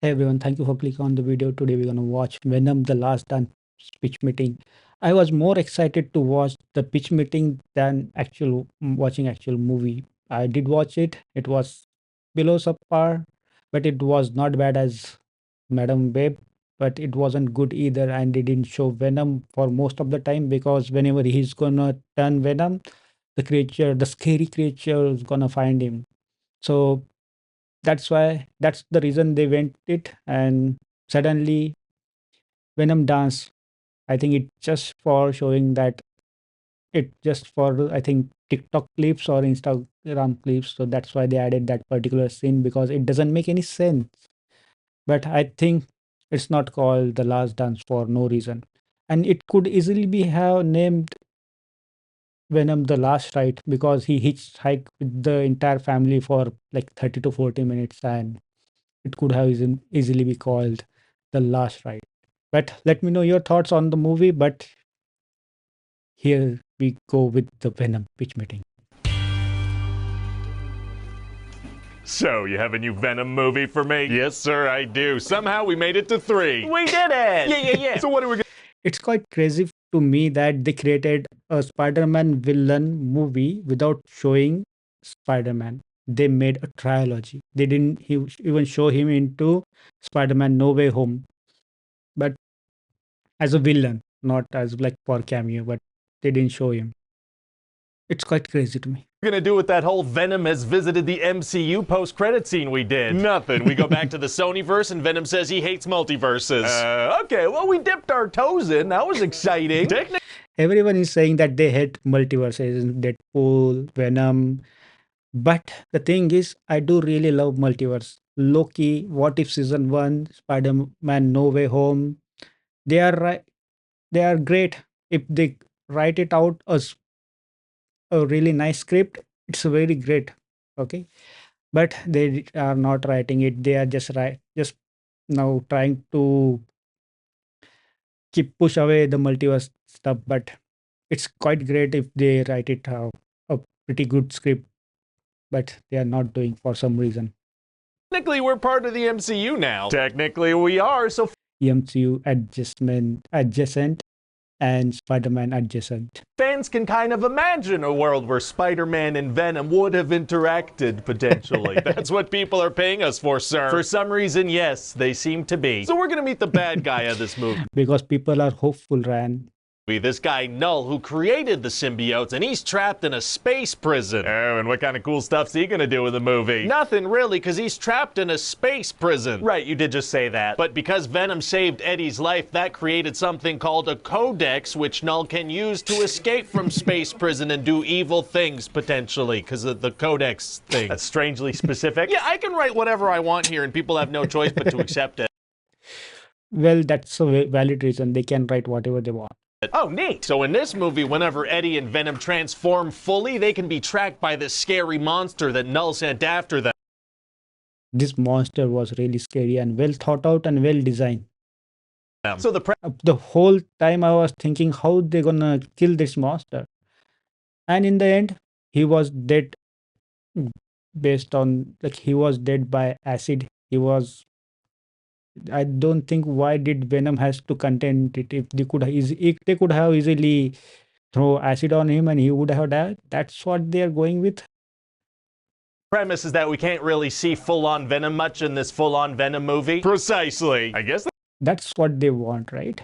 Hey everyone, thank you for clicking on the video. Today we're gonna watch Venom: The Last Dance pitch meeting. I was more excited to watch the pitch meeting than watching actual movie. I did watch it. It was below subpar, but it was not bad as Madam Web. But it wasn't good either, and they didn't show Venom for most of the time because whenever he's gonna turn Venom, the scary creature, is gonna find him. So that's the reason they went it. And suddenly Venom dance, I think it just for showing that, it just for, I think, TikTok clips or Instagram clips, so that's why they added that particular scene because it doesn't make any sense. But I think it's not called The Last Dance for no reason, and it could easily be have named Venom The Last Ride because he hitchhiked with the entire family for like 30 to 40 minutes, and it could have easily be called The Last Ride. But let me know your thoughts on the movie. But here we go with the Venom pitch meeting. So, you have a new Venom movie for me? Yes, sir, I do. Somehow we made it to 3. We did it! Yeah. So what are we gonna... It's quite crazy to me that they created a Spider-Man villain movie without showing Spider-Man. They made a trilogy. They didn't even show him into Spider-Man No Way Home, but as a villain, not as like for cameo, but they didn't show him. It's quite crazy to me. Gonna do with that whole Venom has visited the MCU post-credit scene we did? Nothing. We go back to the Sonyverse and Venom says he hates multiverses. Okay, well, we dipped our toes in. That was exciting. Everyone is saying that they hate multiverses, Deadpool, Venom. But the thing is, I do really love multiverse. Loki, What If Season 1, Spider-Man No Way Home. They are they are great if they write it out as a really nice script. It's very great. Okay. But they are not writing it. They are just now trying to keep push away the multiverse stuff. But it's quite great if they write it a pretty good script, but they are not doing for some reason. Technically, we're part of the MCU now. Technically we are, so MCU adjacent and Spider-Man adjacent. fans can kind of imagine a world where Spider-Man and Venom would have interacted, potentially. that's what people are paying us for, sir. For some reason, yes, they seem to be. So we're gonna meet the bad guy of this movie. Because people are hopeful, Ryan. This guy Null, who created the symbiotes, and he's trapped in a space prison. Oh, and what kind of cool stuff's he gonna do in the movie? Nothing really, because he's trapped in a space prison. Right, you did just say that. But because Venom saved Eddie's life, that created something called a codex, which Null can use to escape from space prison and do evil things, potentially, because of the codex thing. That's strangely specific. Yeah, I can write whatever I want here, and people have no choice but to accept it. Well, that's a valid reason. They can write whatever they want. Oh, neat. So in this movie, whenever Eddie and Venom transform fully, they can be tracked by this scary monster that Null sent after them. This monster was really scary and well thought out and well designed. So The whole time I was thinking how they gonna kill this monster. And in the end, he was dead based on, like, he was dead by acid. I don't think why did Venom has to contain it. If they could have easily throw acid on him and he would have died. That's what they are going with. premise is that we can't really see full-on Venom much in this full-on Venom movie. Precisely. I guess That's what they want, right?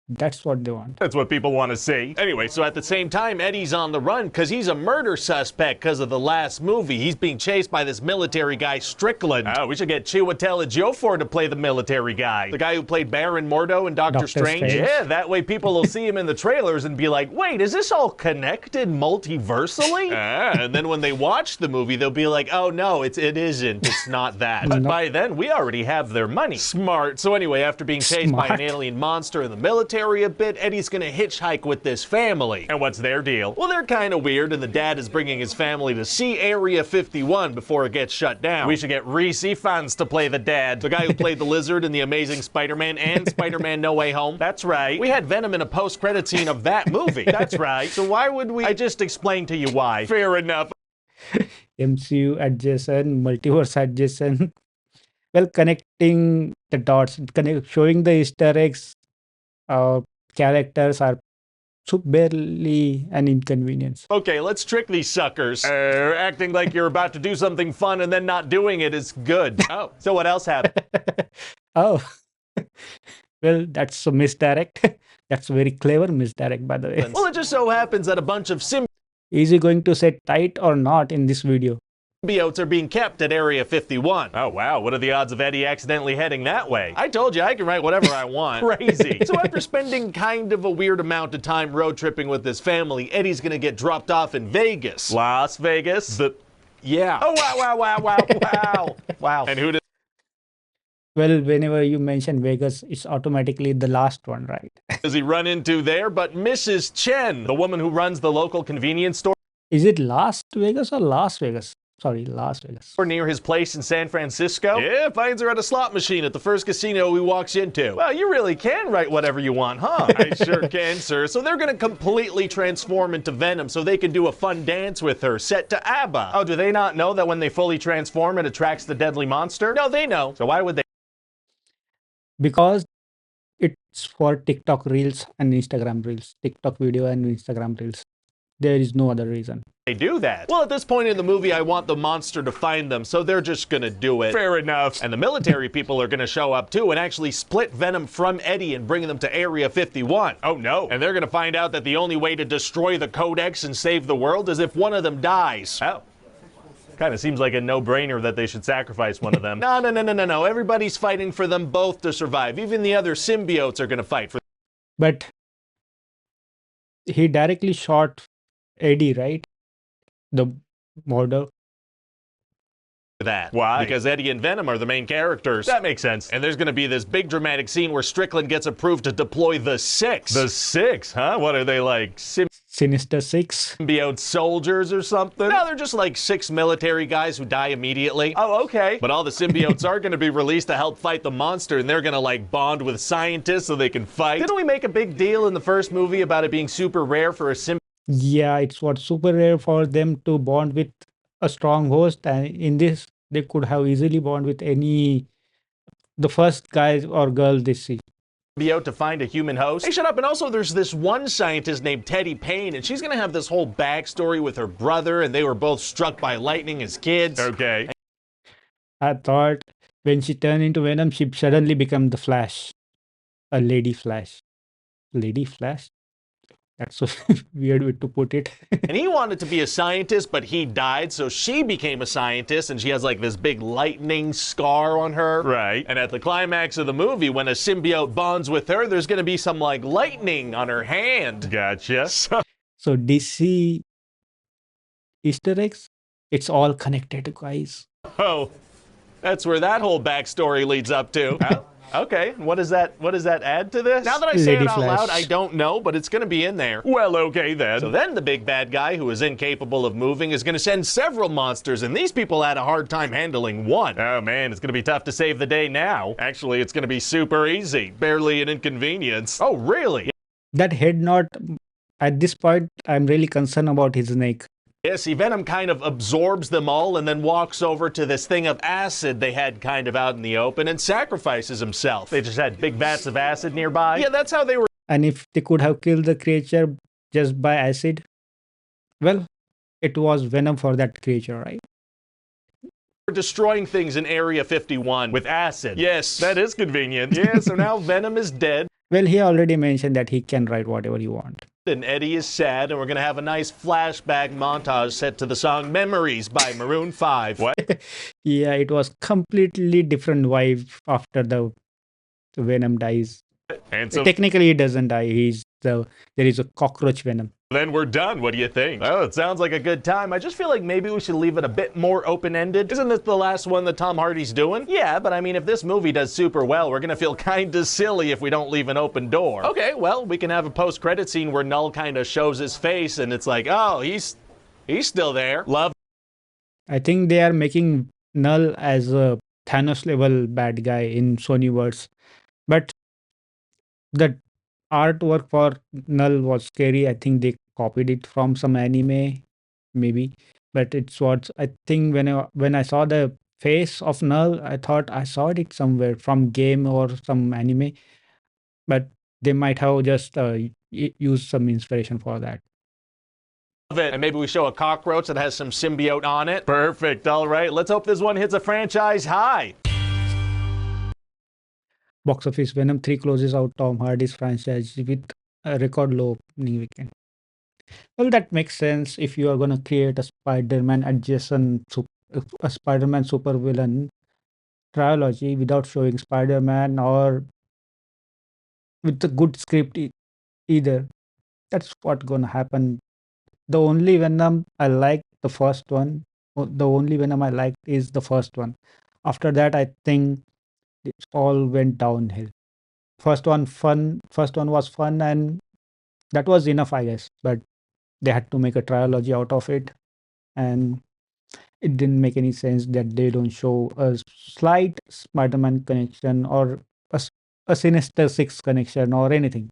That's what they want. that's what people want to see. Anyway, so at the same time, Eddie's on the run because he's a murder suspect because of the last movie. He's being chased by this military guy, Strickland. Oh, we should get Chiwetel Ejiofor to play the military guy. The guy who played Baron Mordo in Doctor Strange. Strange. Yeah, that way people will see him in the trailers and be like, wait, is this all connected multiversally? And then when they watch the movie, they'll be like, oh no, it isn't. It's not that. But by then, we already have their money. Smart. So anyway, after being chased by an Smart. alien monster in the military a bit, Eddie's gonna hitchhike with this family. And what's their deal? Well, they're kind of weird, and the dad is bringing his family to see Area 51 before it gets shut down. We should get Reese Fans to play the dad. The guy who played the lizard in The Amazing Spider-Man and Spider-Man No Way Home. That's right. We had Venom in a post-credit scene of that movie. That's right. So why would we... I just explained to you why. Fair enough. MCU adjacent, multiverse adjacent. Well, connecting the dots, showing the Easter eggs, uh, characters are so barely an inconvenience. Okay, let's trick these suckers. Acting like you're about to do something fun and then not doing it is good. Oh, so what else happened? Oh, well, that's a misdirect. That's a very clever misdirect, by the way. Well, it just so happens that a bunch of Is he going to say tight or not in this video? symbiotes are being kept at Area 51. Oh, wow. What are the odds of Eddie accidentally heading that way? I told you I can write whatever I want. Crazy. So after spending kind of a weird amount of time road tripping with his family, Eddie's gonna get dropped off in Vegas. Las Vegas? Yeah. Oh, wow. Wow. And who Well, whenever you mention Vegas, it's automatically the last one, right? does he run into there? But Mrs. Chen, the woman who runs the local convenience store Is it Las Vegas or Las Vegas? Sorry, Las Vegas. near his place in San Francisco. Yeah, finds her at a slot machine at the first casino he walks into. Well, you really can write whatever you want, huh? I sure can, sir. So they're gonna completely transform into Venom so they can do a fun dance with her, set to ABBA. Oh, do they not know that when they fully transform, it attracts the deadly monster? No, they know. So why would they Because it's for TikTok Reels and Instagram Reels. TikTok video and Instagram Reels. There is no other reason. do that? Well, at this point in the movie, I want the monster to find them, so they're just gonna do it. Fair enough. And the military people are gonna show up too and actually split Venom from Eddie and bring them to Area 51. Oh no. And they're gonna find out that the only way to destroy the Codex and save the world is if one of them dies. Oh. Kind of seems like a no-brainer that they should sacrifice one of them. No. Everybody's fighting for them both to survive. Even the other symbiotes are gonna fight for But he directly shot Eddie, right? The border. that. Why? Because Eddie and Venom are the main characters. That makes sense. And there's going to be this big dramatic scene where Strickland gets approved to deploy the Six. The Six, huh? What are they like? Sinister Six. Symbiote soldiers or something? No, they're just like 6 military guys who die immediately. Oh, okay. But all the symbiotes are going to be released to help fight the monster, and they're going to like bond with scientists so they can fight. Didn't we make a big deal in the first movie about it being super rare for a symbiote? Yeah, it's what super rare for them to bond with a strong host, and in this they could have easily bond with the first guy or girl they see. To find a human host. Hey, shut up. And also, there's this one scientist named Teddy Payne, and she's gonna have this whole backstory with her brother, and they were both struck by lightning as kids. Okay. I thought when she turned into Venom, she suddenly became the Flash, a lady Flash. Lady Flash? That's a weird way to put it. And he wanted to be a scientist, but he died, so she became a scientist, and she has like this big lightning scar on her. Right. And at the climax of the movie, when a symbiote bonds with her, there's gonna be some like lightning on her hand. Gotcha. So DC Easter eggs, it's all connected, guys. Oh, that's where that whole backstory leads up to. Okay, what does that add to this? Now that I say Lady it out Flash. loud, I don't know, but it's going to be in there. Well, okay then. So then the big bad guy who is incapable of moving is going to send several monsters, and these people had a hard time handling one. Oh man, it's going to be tough to save the day now. Actually, it's going to be super easy. Barely an inconvenience. Oh, really? That head knot, at this point, I'm really concerned about his neck. Yeah, see, Venom kind of absorbs them all and then walks over to this thing of acid they had kind of out in the open and sacrifices himself. They just had big vats of acid nearby. Yeah, that's how they were And if they could have killed the creature just by acid, well, it was Venom for that creature, right? destroying things in Area 51 with acid. Yes, that is convenient. Yeah, so now Venom is dead. Well, he already mentioned that he can write whatever you want. And Eddie is sad, and we're going to have a nice flashback montage set to the song Memories by Maroon 5. What? Yeah, it was completely different vibe after the Venom dies. And so Technically, he doesn't die. There is a cockroach Venom. then we're done. What do you think? Oh, it sounds like a good time. I just feel like maybe we should leave it a bit more open-ended. Isn't this the last one that Tom Hardy's doing? Yeah, but I mean, if this movie does super well, we're going to feel kind of silly if we don't leave an open door. Okay, well, we can have a post-credit scene where Null kind of shows his face, and it's like, oh, he's still there. Love. I think they are making Null as a Thanos level bad guy in Sonyverse. But the artwork for Null was scary. I think they copied it from some anime, maybe. But it's what I think when I saw the face of Null, I thought I saw it somewhere from game or some anime, but they might have just used some inspiration for that. Of it. And maybe we show a cockroach that has some symbiote on it. Perfect. All right. Let's hope this one hits a franchise high. Box office Venom 3 closes out Tom Hardy's franchise with a record low opening weekend. Well, that makes sense if you are going to create a Spider-Man adjacent, a Spider-Man supervillain trilogy without showing Spider-Man or with a good script either. That's what gonna happen. The only Venom I like the first one. The only Venom I liked is the first one. After that, I think it all went downhill. First one was fun, and that was enough, I guess. But they had to make a trilogy out of it, and it didn't make any sense that they don't show a slight Spider-Man connection or a Sinister Six connection or anything.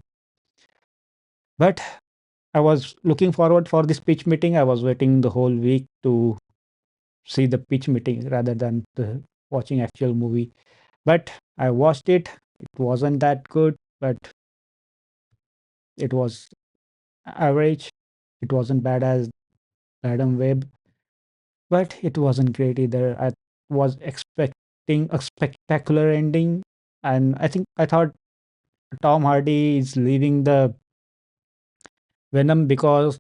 But I was looking forward for this pitch meeting. I was waiting the whole week to see the pitch meeting rather than watching actual movie. But I watched it. It wasn't that good, but it was average. It wasn't bad as Adam Web, but it wasn't great either. I was expecting a spectacular ending, and I thought Tom Hardy is leaving the Venom because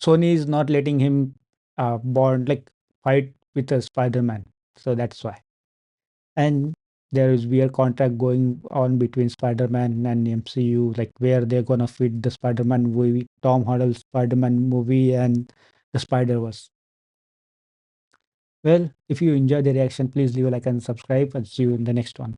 Sony is not letting him bond like fight with a Spider-Man. So that's why. And there is weird contract going on between Spider-Man and MCU, like where they're gonna fit the Spider-Man movie, Tom Holland's Spider-Man movie, and the Spider-Verse. Well, if you enjoyed the reaction, please leave a like and subscribe. And see you in the next one.